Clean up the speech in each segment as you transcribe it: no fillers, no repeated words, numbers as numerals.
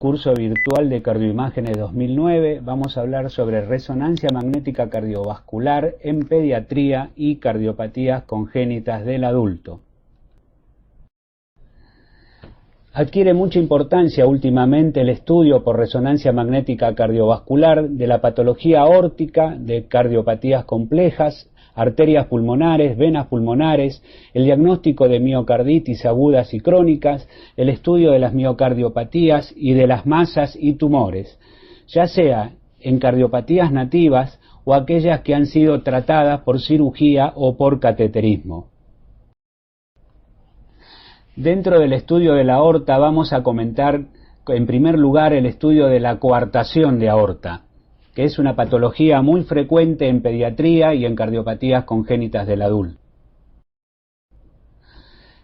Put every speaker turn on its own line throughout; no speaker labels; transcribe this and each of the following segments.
curso virtual de Cardioimágenes 2009 vamos a hablar sobre resonancia magnética cardiovascular en pediatría y cardiopatías congénitas del adulto. Adquiere mucha importancia últimamente el estudio por resonancia magnética cardiovascular de la patología aórtica, de cardiopatías complejas, arterias pulmonares, venas pulmonares, el diagnóstico de miocarditis agudas y crónicas, el estudio de las miocardiopatías y de las masas y tumores, ya sea en cardiopatías nativas o aquellas que han sido tratadas por cirugía o por cateterismo. Dentro del estudio de la aorta vamos a comentar en primer lugar el estudio de la coartación de aorta, que es una patología muy frecuente en pediatría y en cardiopatías congénitas del adulto.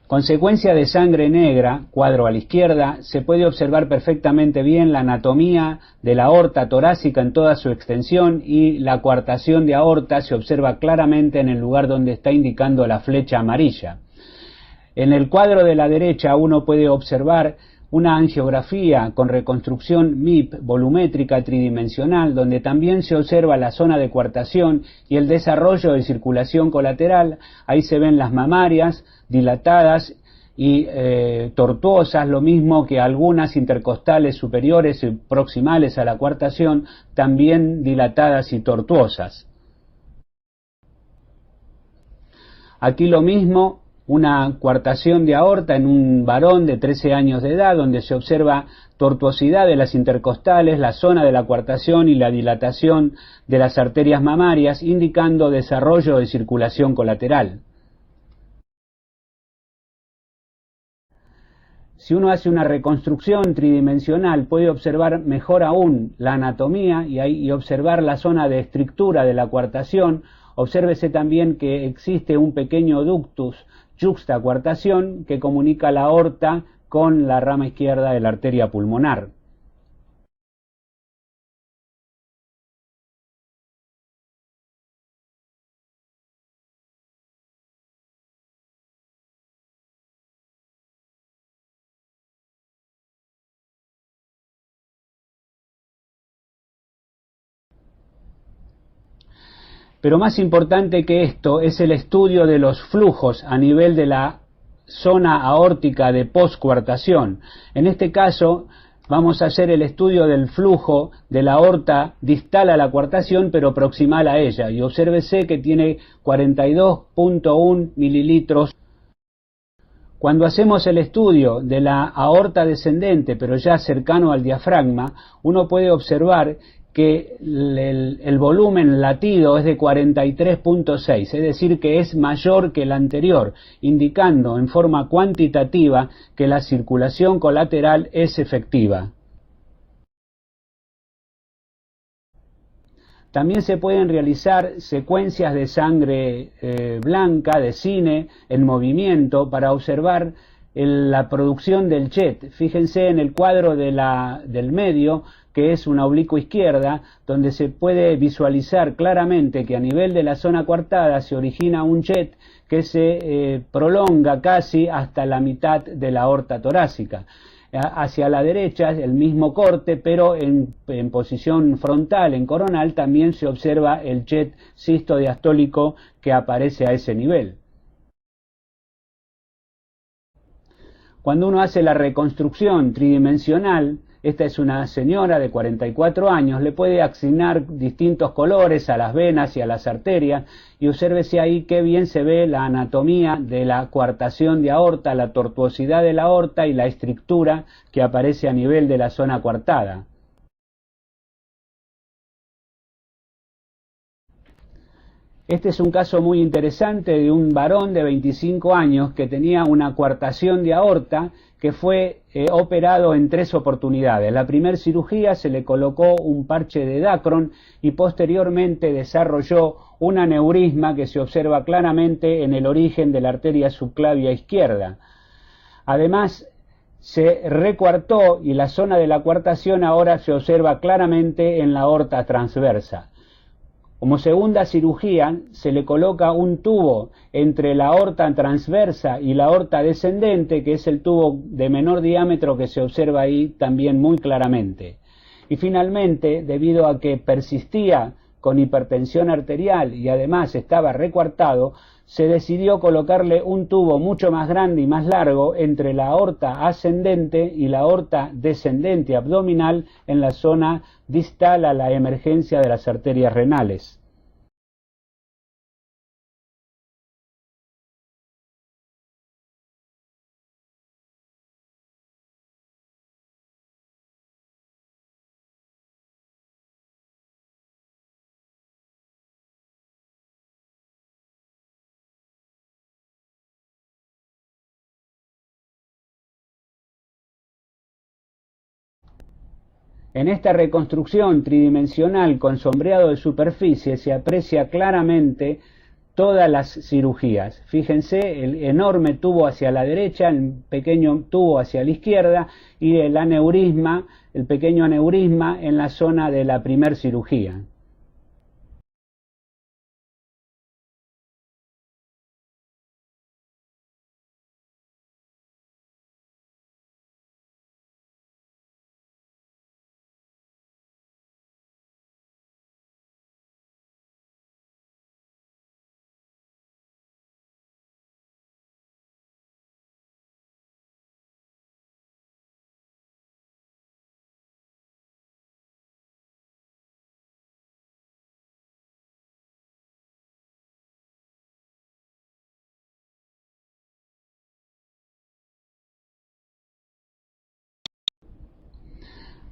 Consecuencia de sangre negra, cuadro a la izquierda, se puede observar perfectamente bien la anatomía de la aorta torácica en toda su extensión y la coartación de aorta se observa claramente en el lugar donde está indicando la flecha amarilla. En el cuadro de la derecha uno puede observar una angiografía con reconstrucción MIP volumétrica tridimensional, donde también se observa la zona de coartación y el desarrollo de circulación colateral. Ahí se ven las mamarias dilatadas y tortuosas, lo mismo que algunas intercostales superiores y proximales a la coartación, también dilatadas y tortuosas. Aquí lo mismo, una coartación de aorta en un varón de 13 años de edad, donde se observa tortuosidad de las intercostales, la zona de la coartación y la dilatación de las arterias mamarias, indicando desarrollo de circulación colateral. Si uno hace una reconstrucción tridimensional, puede observar mejor aún la anatomía y observar la zona de estructura de la coartación. Obsérvese también que existe un pequeño ductus yuxtacoartación que comunica la aorta con la rama izquierda de la arteria pulmonar. Pero más importante que esto es el estudio de los flujos a nivel de la zona aórtica de poscoartación. En este caso vamos a hacer el estudio del flujo de la aorta distal a la coartación pero proximal a ella, y obsérvese que tiene 42.1 mililitros. Cuando hacemos el estudio de la aorta descendente pero ya cercano al diafragma, uno puede observar que el volumen latido es de 43.6, es decir, que es mayor que el anterior, indicando en forma cuantitativa que la circulación colateral es efectiva. También se pueden realizar secuencias de sangre blanca, de cine, en movimiento, para observar la producción del jet. Fíjense en el cuadro del medio, que es una oblicua izquierda, donde se puede visualizar claramente que a nivel de la zona coartada se origina un jet que se prolonga casi hasta la mitad de la aorta torácica. Hacia la derecha el mismo corte, pero en posición frontal, en coronal, también se observa el jet cistodiastólico que aparece a ese nivel. Cuando uno hace la reconstrucción tridimensional, esta es una señora de 44 años, le puede asignar distintos colores a las venas y a las arterias, y obsérvese ahí qué bien se ve la anatomía de la coartación de aorta, la tortuosidad de la aorta y la estructura que aparece a nivel de la zona coartada. Este es un caso muy interesante de un varón de 25 años que tenía una coartación de aorta que fue operado en 3 oportunidades. La primera cirugía se le colocó un parche de Dacron y posteriormente desarrolló un aneurisma que se observa claramente en el origen de la arteria subclavia izquierda. Además, se recuartó y la zona de la coartación ahora se observa claramente en la aorta transversa. Como segunda cirugía, se le coloca un tubo entre la aorta transversa y la aorta descendente, que es el tubo de menor diámetro que se observa ahí también muy claramente. Y finalmente, debido a que persistía con hipertensión arterial y además estaba recuartado, se decidió colocarle un tubo mucho más grande y más largo entre la aorta ascendente y la aorta descendente abdominal en la zona distal a la emergencia de las arterias renales. En esta reconstrucción tridimensional con sombreado de superficie se aprecia claramente todas las cirugías. Fíjense el enorme tubo hacia la derecha, el pequeño tubo hacia la izquierda y el aneurisma, el pequeño aneurisma en la zona de la primer cirugía.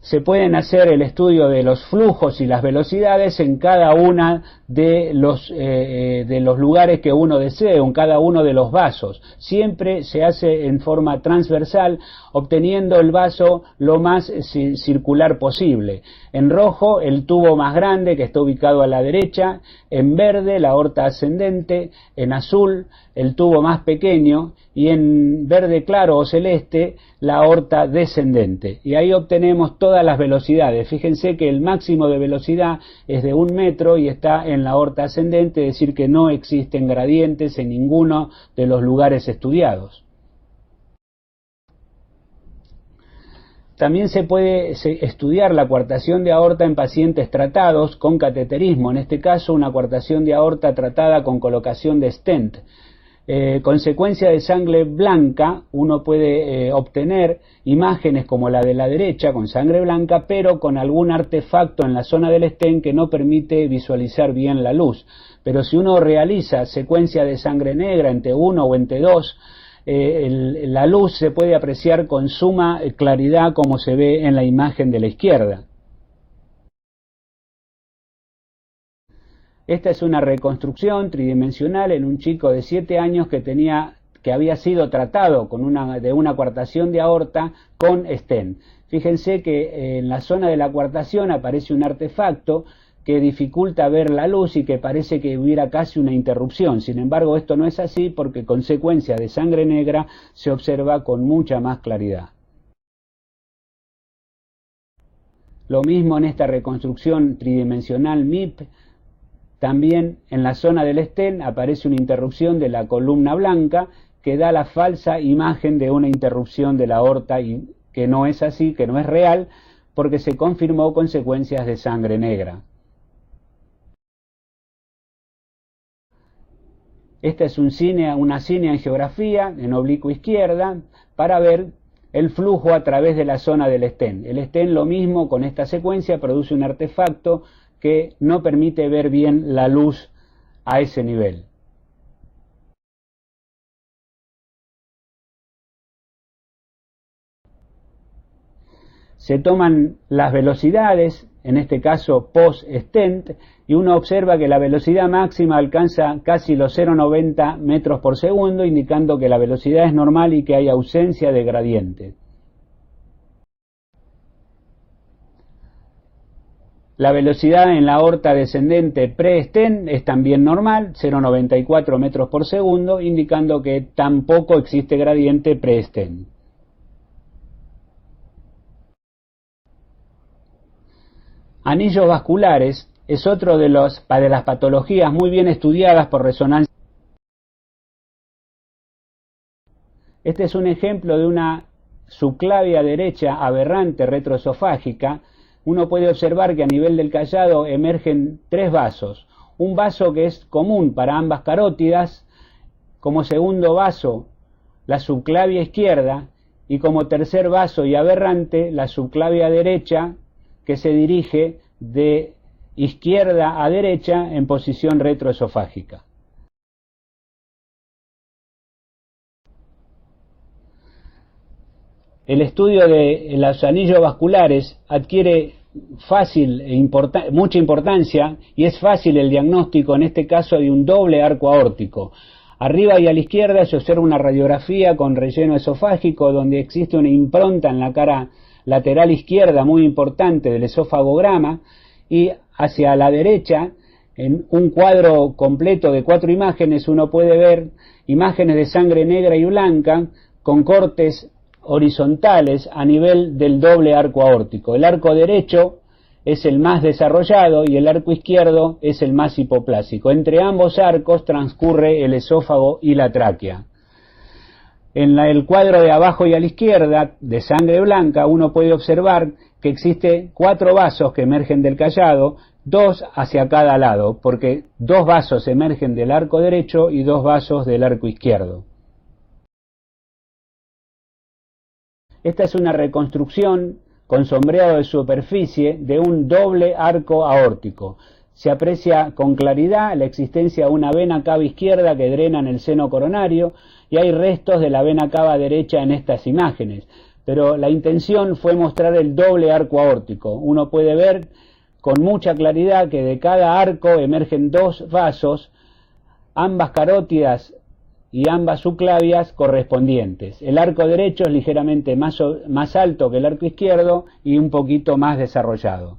Se pueden hacer el estudio de los flujos y las velocidades en cada una de los lugares que uno desee, en cada uno de los vasos. Siempre se hace en forma transversal, obteniendo el vaso lo más circular posible. En rojo, el tubo más grande que está ubicado a la derecha, en verde, la aorta ascendente, en azul, el tubo más pequeño, y en verde claro o celeste, la aorta descendente. Y ahí obtenemos todas las velocidades. Fíjense que el máximo de velocidad es de 1 metro y está en la aorta ascendente, es decir que no existen gradientes en ninguno de los lugares estudiados. También se puede estudiar la coartación de aorta en pacientes tratados con cateterismo, en este caso una coartación de aorta tratada con colocación de stent. Consecuencia de sangre blanca, uno puede obtener imágenes como la de la derecha con sangre blanca, pero con algún artefacto en la zona del stent que no permite visualizar bien la luz. Pero si uno realiza secuencia de sangre negra en T1 o en T2, la luz se puede apreciar con suma claridad como se ve en la imagen de la izquierda. Esta es una reconstrucción tridimensional en un chico de 7 años que había sido tratado de una coartación de aorta con stent. Fíjense que en la zona de la coartación aparece un artefacto que dificulta ver la luz y que parece que hubiera casi una interrupción. Sin embargo, esto no es así porque consecuencia de sangre negra se observa con mucha más claridad. Lo mismo en esta reconstrucción tridimensional MIP. También en la zona del stent aparece una interrupción de la columna blanca que da la falsa imagen de una interrupción de la aorta, y que no es así, que no es real, porque se confirmó consecuencias de sangre negra. Esta es una cineangiografía en oblicuo izquierda para ver el flujo a través de la zona del stent. El stent, lo mismo, con esta secuencia produce un artefacto que no permite ver bien la luz a ese nivel. Se toman las velocidades, en este caso post-stent, y uno observa que la velocidad máxima alcanza casi los 0,90 metros por segundo, indicando que la velocidad es normal y que hay ausencia de gradiente. La velocidad en la aorta descendente pre-stent es también normal, 0,94 metros por segundo, indicando que tampoco existe gradiente pre-stent. Anillos vasculares es otro de las patologías muy bien estudiadas por resonancia. Este es un ejemplo de una subclavia derecha aberrante retroesofágica. Uno puede observar que a nivel del callado emergen tres vasos. Un vaso que es común para ambas carótidas, como segundo vaso la subclavia izquierda y como tercer vaso y aberrante la subclavia derecha que se dirige de izquierda a derecha en posición retroesofágica. El estudio de los anillos vasculares adquiere mucha importancia y es fácil el diagnóstico en este caso de un doble arco aórtico. Arriba y a la izquierda se observa una radiografía con relleno esofágico donde existe una impronta en la cara lateral izquierda muy importante del esófagograma, y hacia la derecha, en un cuadro completo de 4 imágenes, uno puede ver imágenes de sangre negra y blanca con cortes horizontales a nivel del doble arco aórtico. El arco derecho es el más desarrollado y el arco izquierdo es el más hipoplásico. Entre ambos arcos transcurre el esófago y la tráquea. En el cuadro de abajo y a la izquierda, de sangre blanca, uno puede observar que existe 4 vasos que emergen del callado, 2 hacia cada lado, porque 2 vasos emergen del arco derecho y 2 vasos del arco izquierdo. Esta es una reconstrucción con sombreado de superficie de un doble arco aórtico. Se aprecia con claridad la existencia de una vena cava izquierda que drena en el seno coronario y hay restos de la vena cava derecha en estas imágenes. Pero la intención fue mostrar el doble arco aórtico. Uno puede ver con mucha claridad que de cada arco emergen 2 vasos, ambas carótidas y ambas subclavias correspondientes. El arco derecho es ligeramente más alto que el arco izquierdo y un poquito más desarrollado.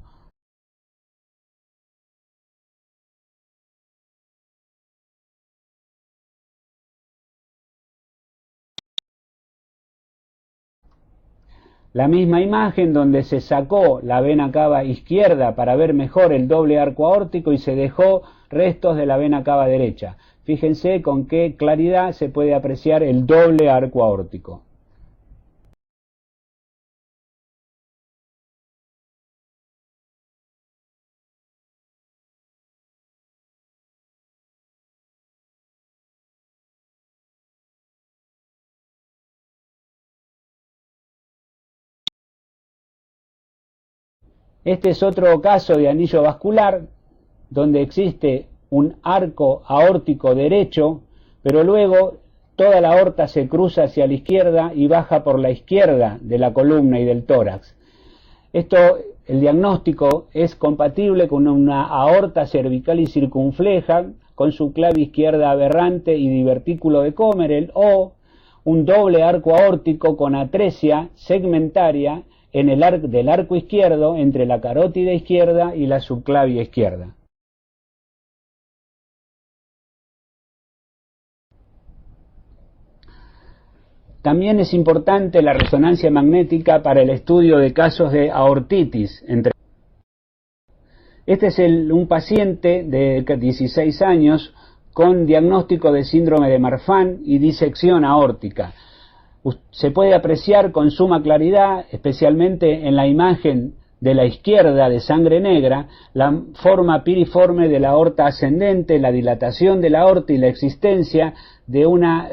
La misma imagen donde se sacó la vena cava izquierda para ver mejor el doble arco aórtico y se dejó restos de la vena cava derecha. Fíjense con qué claridad se puede apreciar el doble arco aórtico. Este es otro caso de anillo vascular donde existe un arco aórtico derecho, pero luego toda la aorta se cruza hacia la izquierda y baja por la izquierda de la columna y del tórax. El diagnóstico es compatible con una aorta cervical y circunfleja con su clave izquierda aberrante y divertículo de Commerel, o un doble arco aórtico con atresia segmentaria en el del arco izquierdo entre la carótida izquierda y la subclavia izquierda. También es importante la resonancia magnética para el estudio de casos de aortitis. Este es un paciente de 16 años con diagnóstico de síndrome de Marfan y disección aórtica. Se puede apreciar con suma claridad, especialmente en la imagen de la izquierda de sangre negra, la forma piriforme de la aorta ascendente, la dilatación de la aorta y la existencia de una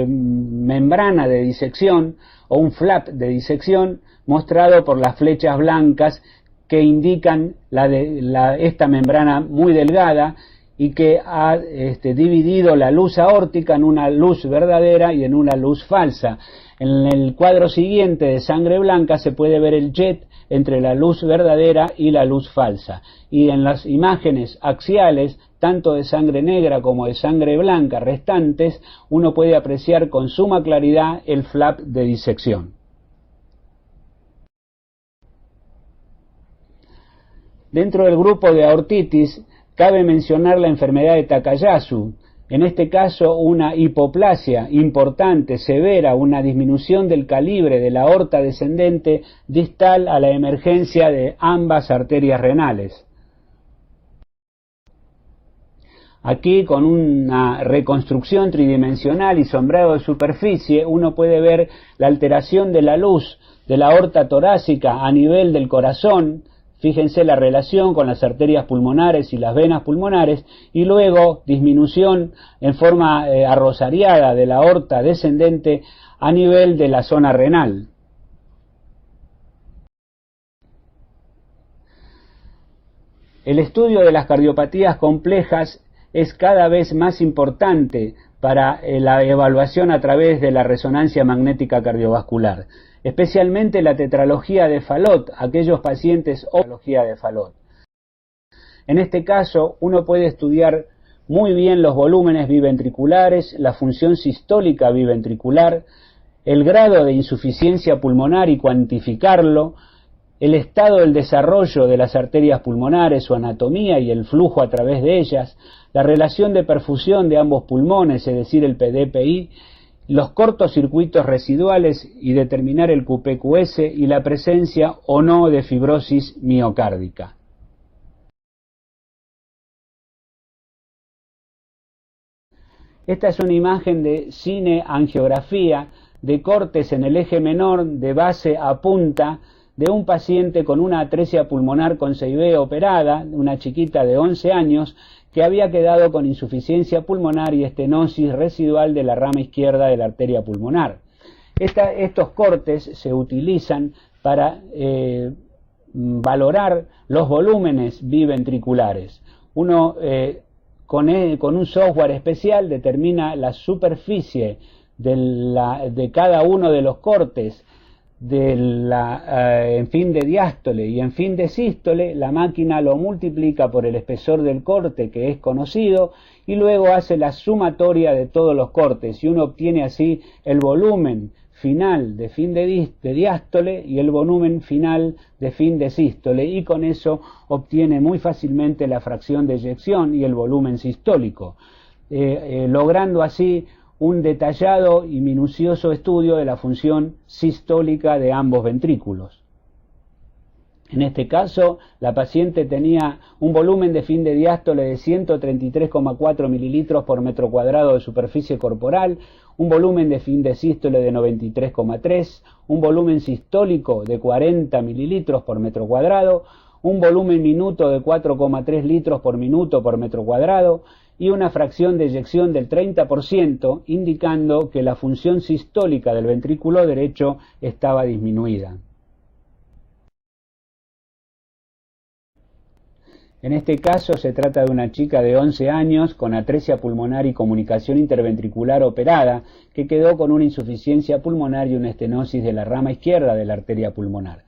membrana de disección o un flap de disección mostrado por las flechas blancas que indican esta membrana muy delgada y que ha dividido la luz aórtica en una luz verdadera y en una luz falsa. En el cuadro siguiente de sangre blanca se puede ver el jet entre la luz verdadera y la luz falsa. Y en las imágenes axiales, tanto de sangre negra como de sangre blanca restantes, uno puede apreciar con suma claridad el flap de disección. Dentro del grupo de aortitis, cabe mencionar la enfermedad de Takayasu, en este caso una hipoplasia importante, severa, una disminución del calibre de la aorta descendente distal a la emergencia de ambas arterias renales. Aquí, con una reconstrucción tridimensional y sombreado de superficie, uno puede ver la alteración de la luz de la aorta torácica a nivel del corazón. Fíjense la relación con las arterias pulmonares y las venas pulmonares, y luego disminución en forma arrosariada de la aorta descendente a nivel de la zona renal. El estudio de las cardiopatías complejas es cada vez más importante para la evaluación a través de la resonancia magnética cardiovascular, especialmente la tetralogía de Fallot, aquellos pacientes o tetralogía de Fallot. En este caso, uno puede estudiar muy bien los volúmenes biventriculares, la función sistólica biventricular, el grado de insuficiencia pulmonar y cuantificarlo, el estado del desarrollo de las arterias pulmonares, su anatomía y el flujo a través de ellas, la relación de perfusión de ambos pulmones, es decir, el PDPI, los cortocircuitos residuales y determinar el QPQS y la presencia o no de fibrosis miocárdica. Esta es una imagen de cineangiografía de cortes en el eje menor de base a punta de un paciente con una atresia pulmonar con CIB operada, una chiquita de 11 años, que había quedado con insuficiencia pulmonar y estenosis residual de la rama izquierda de la arteria pulmonar. Estos cortes se utilizan para valorar los volúmenes biventriculares. Uno con un software especial determina la superficie de cada uno de los cortes en fin de diástole y en fin de sístole. La máquina lo multiplica por el espesor del corte, que es conocido, y luego hace la sumatoria de todos los cortes, y uno obtiene así el volumen final de fin de diástole y el volumen final de fin de sístole, y con eso obtiene muy fácilmente la fracción de eyección y el volumen sistólico, logrando así un detallado y minucioso estudio de la función sistólica de ambos ventrículos. En este caso, la paciente tenía un volumen de fin de diástole de 133,4 mililitros por metro cuadrado de superficie corporal, un volumen de fin de sístole de 93,3, un volumen sistólico de 40 mililitros por metro cuadrado, un volumen minuto de 4,3 litros por minuto por metro cuadrado, y una fracción de eyección del 30%, indicando que la función sistólica del ventrículo derecho estaba disminuida. En este caso se trata de una chica de 11 años con atresia pulmonar y comunicación interventricular operada, que quedó con una insuficiencia pulmonar y una estenosis de la rama izquierda de la arteria pulmonar.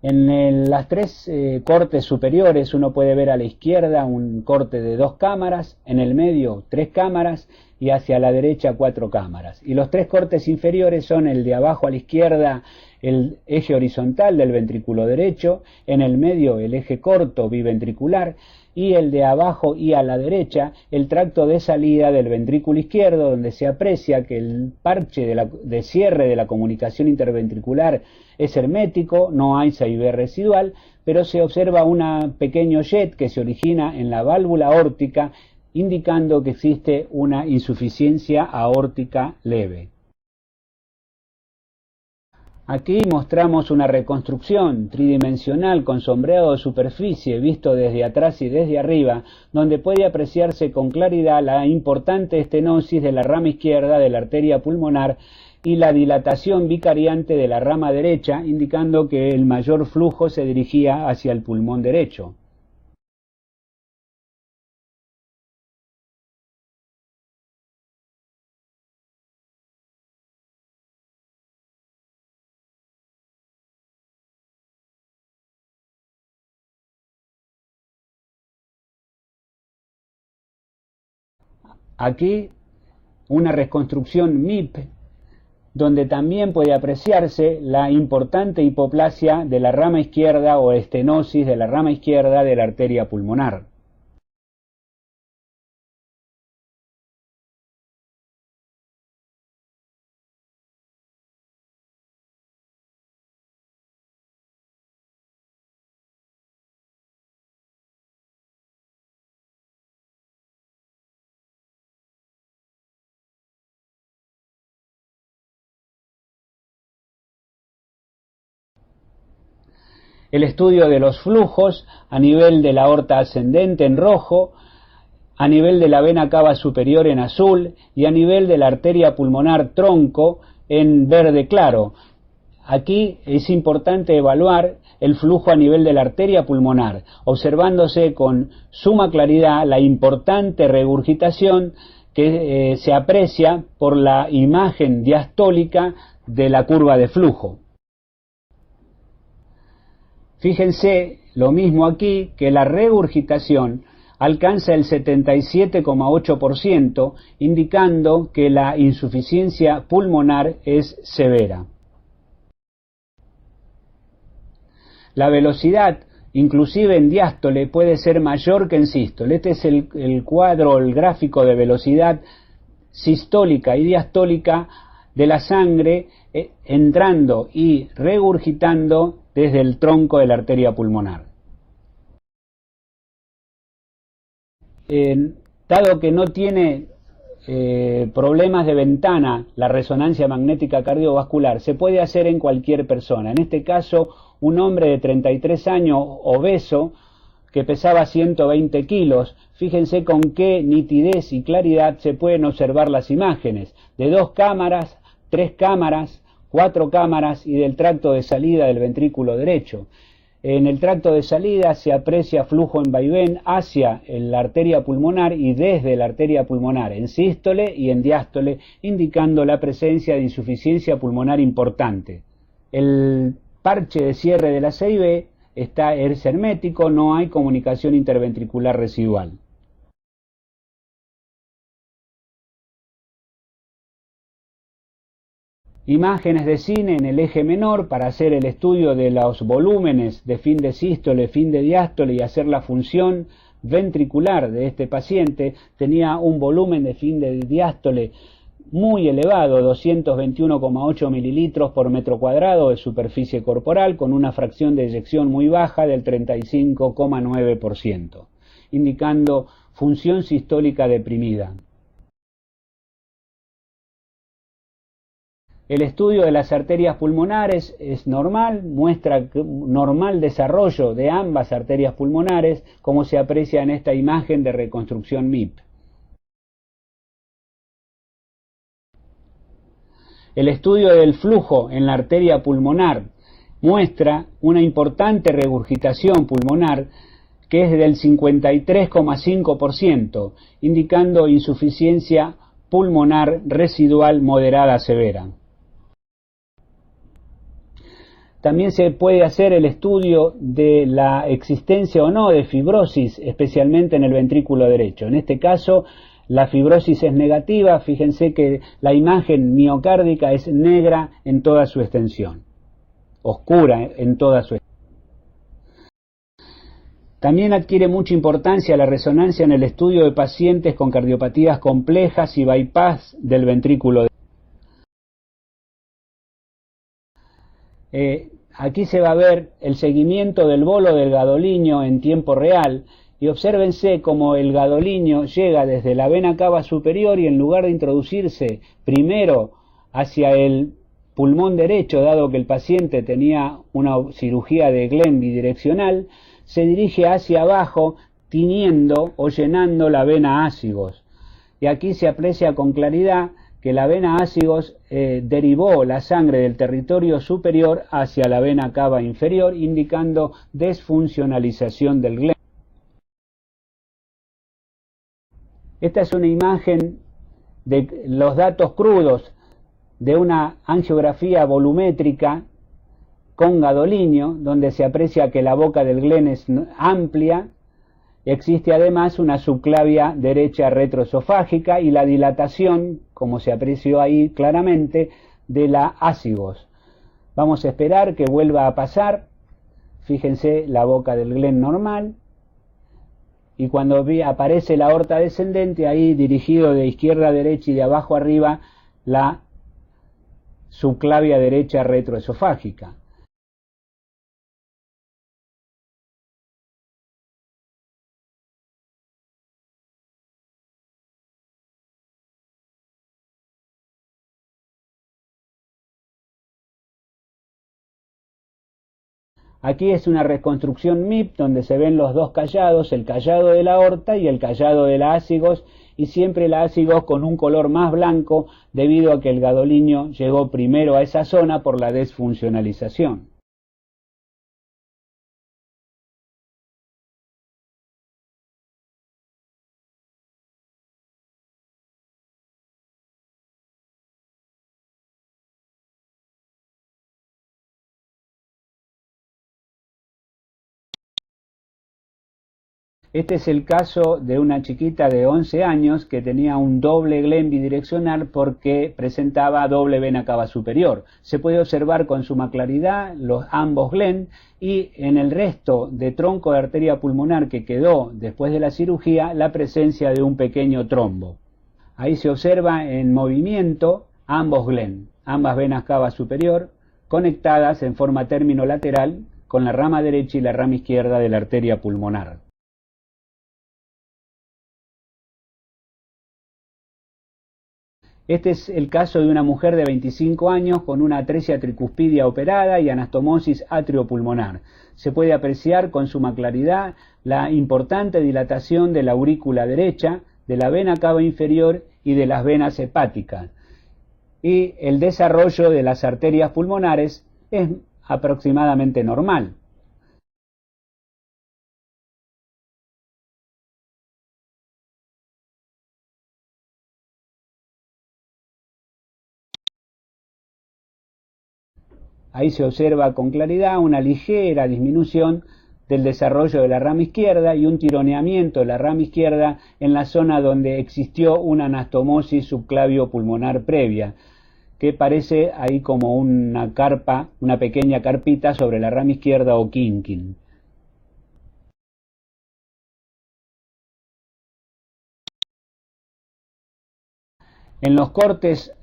En las tres cortes superiores uno puede ver a la izquierda un corte de 2 cámaras, en el medio 3 cámaras y hacia la derecha 4 cámaras. Y los tres cortes inferiores son el de abajo a la izquierda, el eje horizontal del ventrículo derecho, en el medio el eje corto biventricular, y el de abajo y a la derecha el tracto de salida del ventrículo izquierdo, donde se aprecia que el parche de cierre de la comunicación interventricular es hermético, no hay CIB residual, pero se observa un pequeño jet que se origina en la válvula aórtica, indicando que existe una insuficiencia aórtica leve. Aquí mostramos una reconstrucción tridimensional con sombreado de superficie visto desde atrás y desde arriba, donde puede apreciarse con claridad la importante estenosis de la rama izquierda de la arteria pulmonar y la dilatación vicariante de la rama derecha, indicando que el mayor flujo se dirigía hacia el pulmón derecho. Aquí una reconstrucción MIP, donde también puede apreciarse la importante hipoplasia de la rama izquierda o estenosis de la rama izquierda de la arteria pulmonar. el estudio de los flujos a nivel de la aorta ascendente en rojo, a nivel de la vena cava superior en azul y a nivel de la arteria pulmonar tronco en verde claro. Aquí es importante evaluar el flujo a nivel de la arteria pulmonar, observándose con suma claridad la importante regurgitación que se aprecia por la imagen diastólica de la curva de flujo. Fíjense lo mismo aquí, que la regurgitación alcanza el 77,8%, indicando que la insuficiencia pulmonar es severa. La velocidad, inclusive en diástole, puede ser mayor que en sístole. Este es el cuadro, el gráfico de velocidad sistólica y diastólica de la sangre entrando y regurgitando desde el tronco de la arteria pulmonar. Dado que no tiene problemas de ventana la resonancia magnética cardiovascular, se puede hacer en cualquier persona. En este caso, un hombre de 33 años, obeso, que pesaba 120 kilos. Fíjense con qué nitidez y claridad se pueden observar las imágenes de 2 cámaras, 3 cámaras, 4 cámaras y del tracto de salida del ventrículo derecho. En el tracto de salida se aprecia flujo en vaivén hacia la arteria pulmonar y desde la arteria pulmonar en sístole y en diástole, indicando la presencia de insuficiencia pulmonar importante. El parche de cierre de la CIB es hermético, no hay comunicación interventricular residual. Imágenes de cine en el eje menor para hacer el estudio de los volúmenes de fin de sístole, fin de diástole y hacer la función ventricular de este paciente. Tenía un volumen de fin de diástole muy elevado, 221,8 mililitros por metro cuadrado de superficie corporal, con una fracción de eyección muy baja del 35,9%, indicando función sistólica deprimida. El estudio de las arterias pulmonares es normal, muestra normal desarrollo de ambas arterias pulmonares, como se aprecia en esta imagen de reconstrucción MIP. El estudio del flujo en la arteria pulmonar muestra una importante regurgitación pulmonar que es del 53,5%, indicando insuficiencia pulmonar residual moderada severa. También se puede hacer el estudio de la existencia o no de fibrosis, especialmente en el ventrículo derecho. En este caso, la fibrosis es negativa. Fíjense que la imagen miocárdica es negra en toda su extensión, oscura en toda su extensión. También adquiere mucha importancia la resonancia en el estudio de pacientes con cardiopatías complejas y bypass del ventrículo derecho. Aquí se va a ver el seguimiento del bolo del gadoliño en tiempo real y obsérvense cómo el gadoliño llega desde la vena cava superior y en lugar de introducirse primero hacia el pulmón derecho, dado que el paciente tenía una cirugía de Glenn bidireccional, se dirige hacia abajo tiñendo o llenando la vena ácigos. Y aquí se aprecia con claridad que la vena ácigos derivó la sangre del territorio superior hacia la vena cava inferior, indicando desfuncionalización del Glenn. Esta es una imagen de los datos crudos de una angiografía volumétrica con gadoliño, donde se aprecia que la boca del Glenn es amplia. Existe además una subclavia derecha retroesofágica y la dilatación, como se apreció ahí claramente, de la ácigos. Vamos a esperar que vuelva a pasar. Fíjense la boca del Glenn normal. Y cuando aparece la aorta descendente, ahí dirigido de izquierda a derecha y de abajo arriba, la subclavia derecha retroesofágica. Aquí es una reconstrucción MIP donde se ven los dos callados, el callado de la aorta y el callado de la ácigos, y siempre la ácigos con un color más blanco debido a que el gadolinio llegó primero a esa zona por la desfuncionalización. Este es el caso de una chiquita de 11 años que tenía un doble Glenn bidireccional porque presentaba doble vena cava superior. Se puede observar con suma claridad ambos Glenn, y en el resto de tronco de arteria pulmonar que quedó después de la cirugía la presencia de un pequeño trombo. Ahí se observa en movimiento ambos Glenn, ambas venas cava superior conectadas en forma término lateral con la rama derecha y la rama izquierda de la arteria pulmonar. Este es el caso de una mujer de 25 años con una atresia tricuspidia operada y anastomosis atriopulmonar. Se puede apreciar con suma claridad la importante dilatación de la aurícula derecha, de la vena cava inferior y de las venas hepáticas. Y el desarrollo de las arterias pulmonares es aproximadamente normal. Ahí se observa con claridad una ligera disminución del desarrollo de la rama izquierda y un tironeamiento de la rama izquierda en la zona donde existió una anastomosis subclavio pulmonar previa, que parece ahí como una carpa, una pequeña carpita sobre la rama izquierda o quinquín. En los cortes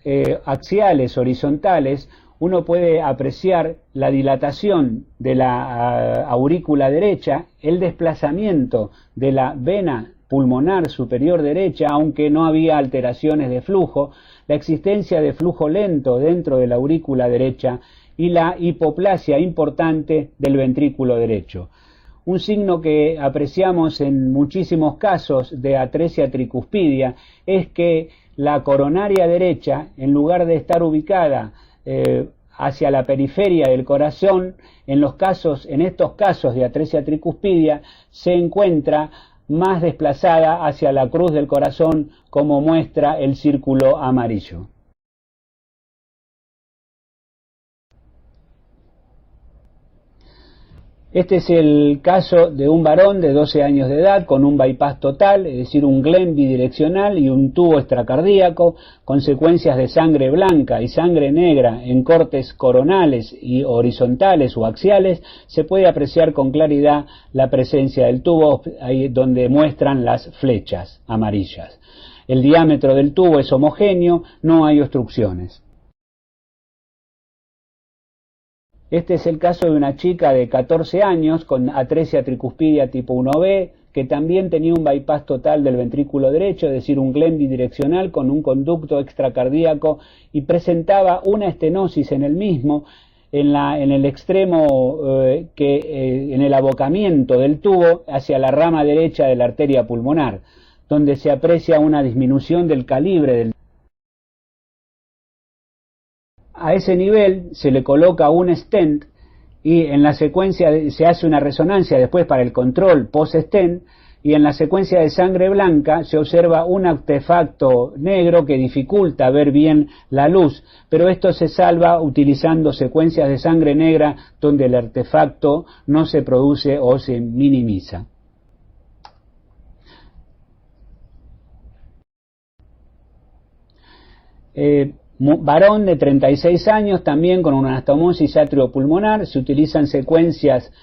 axiales horizontales uno puede apreciar la dilatación de la aurícula derecha, el desplazamiento de la vena pulmonar superior derecha, aunque no había alteraciones de flujo, la existencia de flujo lento dentro de la aurícula derecha y la hipoplasia importante del ventrículo derecho. Un signo que apreciamos en muchísimos casos de atresia tricuspidia es que la coronaria derecha, en lugar de estar ubicada hacia la periferia del corazón, en estos casos de atresia tricuspidia, se encuentra más desplazada hacia la cruz del corazón, como muestra el círculo amarillo. Este es el caso de un varón de 12 años de edad con un bypass total, es decir, un Glenn bidireccional y un tubo extracardíaco, consecuencias de sangre blanca y sangre negra en cortes coronales y horizontales o axiales. Se puede apreciar con claridad la presencia del tubo, ahí donde muestran las flechas amarillas. El diámetro del tubo es homogéneo, no hay obstrucciones. Este es el caso de una chica de 14 años con atresia tricuspidia tipo 1B, que también tenía un bypass total del ventrículo derecho, es decir, un Glenn bidireccional con un conducto extracardíaco, y presentaba una estenosis en el mismo, en el extremo, en el abocamiento del tubo hacia la rama derecha de la arteria pulmonar, donde se aprecia una disminución del calibre del. A ese nivel se le coloca un stent y en la secuencia se hace una resonancia después para el control post-stent, y en la secuencia de sangre blanca se observa un artefacto negro que dificulta ver bien la luz, pero esto se salva utilizando secuencias de sangre negra donde el artefacto no se produce o se minimiza. Varón de 36 años, también con una anastomosis atriopulmonar. Se utilizan secuencias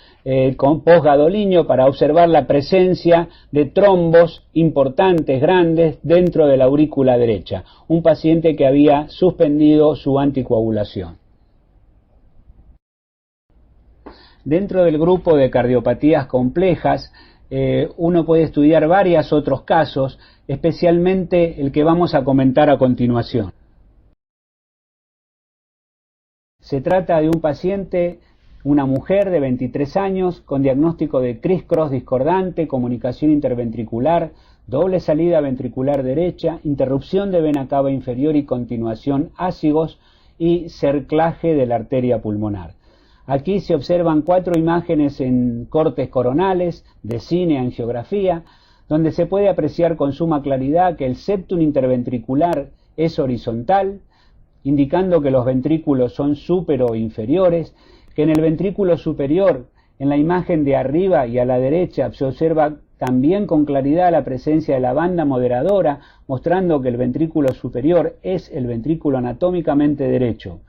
con postgadolinio para observar la presencia de trombos importantes, grandes, dentro de la aurícula derecha. Un paciente que había suspendido su anticoagulación. Dentro del grupo de cardiopatías complejas, uno puede estudiar varios otros casos, especialmente el que vamos a comentar a continuación. Se trata de un paciente una mujer de 23 años con diagnóstico de criss-cross discordante, comunicación interventricular, doble salida ventricular derecha, interrupción de vena cava inferior y continuación ácigos y cerclaje de la arteria pulmonar. Aquí se observan 4 imágenes en cortes coronales de cineangiografía, donde se puede apreciar con suma claridad que el septum interventricular es horizontal, indicando que los ventrículos son súper o inferiores, que en el ventrículo superior, en la imagen de arriba y a la derecha, se observa también con claridad la presencia de la banda moderadora, mostrando que el ventrículo superior es el ventrículo anatómicamente derecho.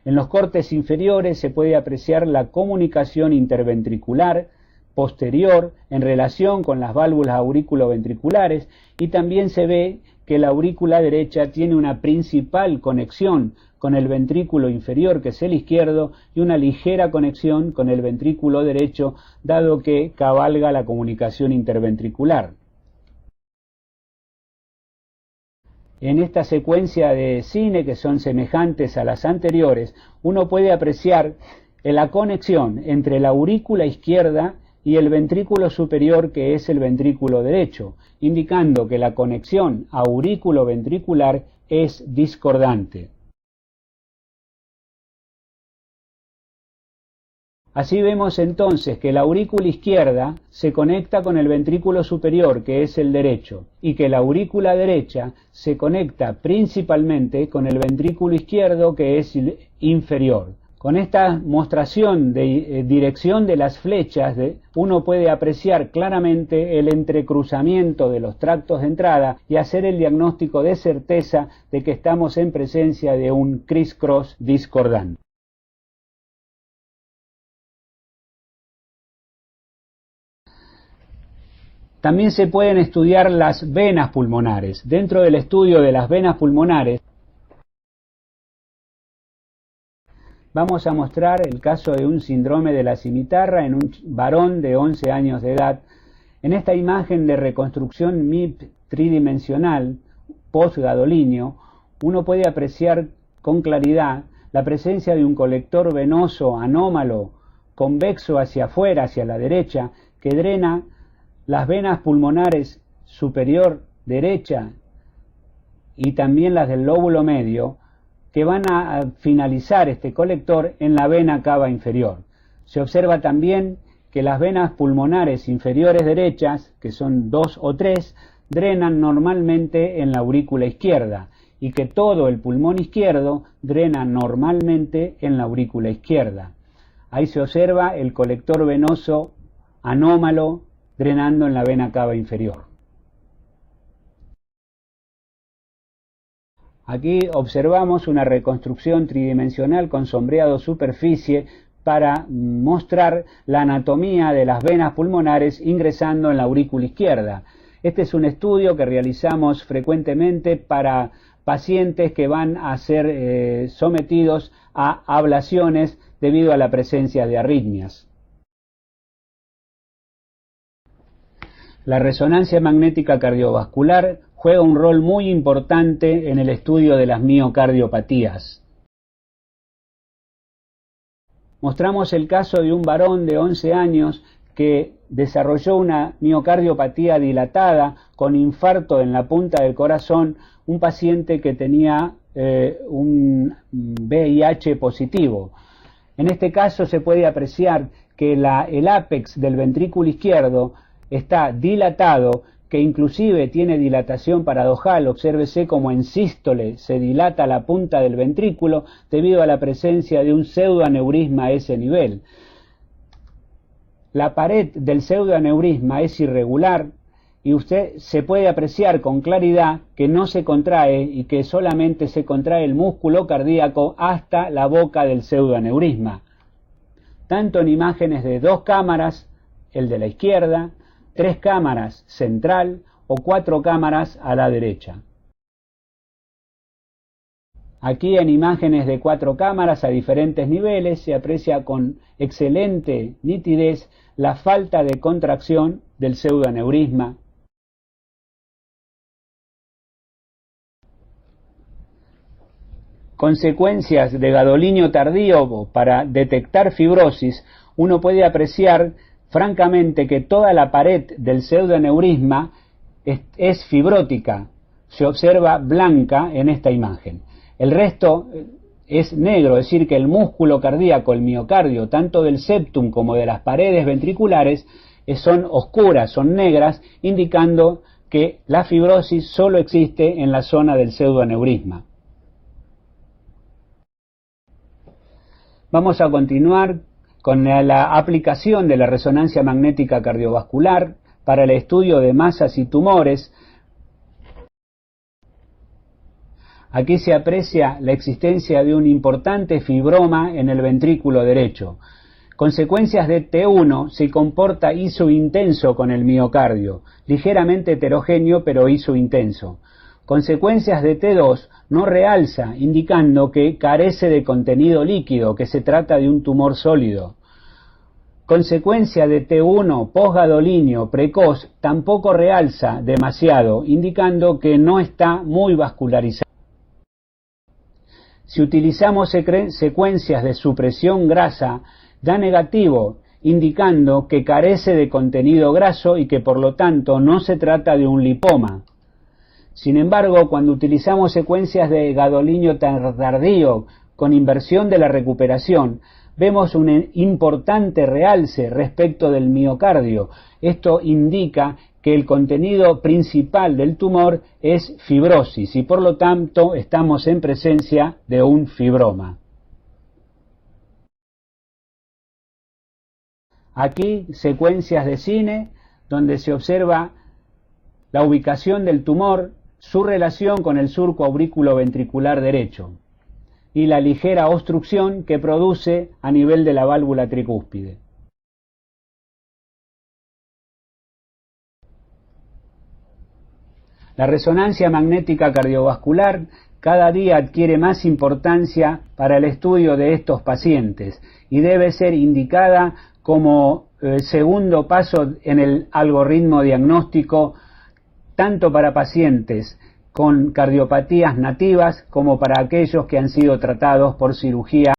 En los cortes inferiores se puede apreciar la comunicación interventricular posterior en relación con las válvulas auriculoventriculares, y también se ve que la aurícula derecha tiene una principal conexión con el ventrículo inferior, que es el izquierdo, y una ligera conexión con el ventrículo derecho, dado que cabalga la comunicación interventricular. En esta secuencia de cine, que son semejantes a las anteriores, uno puede apreciar la conexión entre la aurícula izquierda y el ventrículo superior, que es el ventrículo derecho, indicando que la conexión aurículo-ventricular es discordante. Así vemos entonces que la aurícula izquierda se conecta con el ventrículo superior, que es el derecho, y que la aurícula derecha se conecta principalmente con el ventrículo izquierdo, que es el inferior. Con esta mostración de dirección de las flechas, uno puede apreciar claramente el entrecruzamiento de los tractos de entrada y hacer el diagnóstico de certeza de que estamos en presencia de un criss-cross discordante. También se pueden estudiar las venas pulmonares. Dentro del estudio de las venas pulmonares, vamos a mostrar el caso de un síndrome de la cimitarra en un varón de 11 años de edad. En esta imagen de reconstrucción MIP tridimensional post-gadolinio, uno puede apreciar con claridad la presencia de un colector venoso anómalo convexo hacia afuera, hacia la derecha, que drena las venas pulmonares superior derecha y también las del lóbulo medio, que van a finalizar este colector en la vena cava inferior. Se observa también que las venas pulmonares inferiores derechas, que son 2 o 3, drenan normalmente en la aurícula izquierda, y que todo el pulmón izquierdo drena normalmente en la aurícula izquierda. Ahí se observa el colector venoso anómalo drenando en la vena cava inferior. Aquí observamos una reconstrucción tridimensional con sombreado superficie para mostrar la anatomía de las venas pulmonares ingresando en la aurícula izquierda. Este es un estudio que realizamos frecuentemente para pacientes que van a ser sometidos a ablaciones debido a la presencia de arritmias. La resonancia magnética cardiovascular juega un rol muy importante en el estudio de las miocardiopatías. Mostramos el caso de un varón de 11 años que desarrolló una miocardiopatía dilatada con infarto en la punta del corazón, un paciente que tenía un VIH positivo. En este caso se puede apreciar que el ápex del ventrículo izquierdo está dilatado, que inclusive tiene dilatación paradojal. Obsérvese como en sístole se dilata la punta del ventrículo debido a la presencia de un pseudoaneurisma a ese nivel. La pared del pseudoaneurisma es irregular y usted se puede apreciar con claridad que no se contrae y que solamente se contrae el músculo cardíaco hasta la boca del pseudoaneurisma. Tanto en imágenes de 2 cámaras, el de la izquierda, 3 cámaras central o 4 cámaras a la derecha. Aquí en imágenes de 4 cámaras a diferentes niveles se aprecia con excelente nitidez la falta de contracción del pseudoaneurisma. consecuencias de gadolinio tardío para detectar fibrosis, uno puede apreciar francamente que toda la pared del pseudoneurisma es fibrótica, se observa blanca en esta imagen. El resto es negro, es decir, que el músculo cardíaco, el miocardio, tanto del septum como de las paredes ventriculares, son oscuras, son negras, indicando que la fibrosis solo existe en la zona del pseudoneurisma. Vamos a continuar con la aplicación de la resonancia magnética cardiovascular para el estudio de masas y tumores. Aquí se aprecia la existencia de un importante fibroma en el ventrículo derecho. Consecuencias de T1 se comporta isointenso con el miocardio, ligeramente heterogéneo pero isointenso. Consecuencias de T2 no realza, indicando que carece de contenido líquido, que se trata de un tumor sólido. Consecuencia de T1 posgadolinio precoz tampoco realza demasiado, indicando que no está muy vascularizado. Si utilizamos secuencias de supresión grasa, da negativo, indicando que carece de contenido graso y que por lo tanto no se trata de un lipoma. Sin embargo, cuando utilizamos secuencias de gadolinio tardío con inversión de la recuperación, vemos un importante realce respecto del miocardio. Esto indica que el contenido principal del tumor es fibrosis y por lo tanto estamos en presencia de un fibroma. Aquí secuencias de cine donde se observa la ubicación del tumor, su relación con el surco aurículo-ventricular derecho y la ligera obstrucción que produce a nivel de la válvula tricúspide. La resonancia magnética cardiovascular cada día adquiere más importancia para el estudio de estos pacientes y debe ser indicada como segundo paso en el algoritmo diagnóstico tanto para pacientes con cardiopatías nativas como para aquellos que han sido tratados por cirugía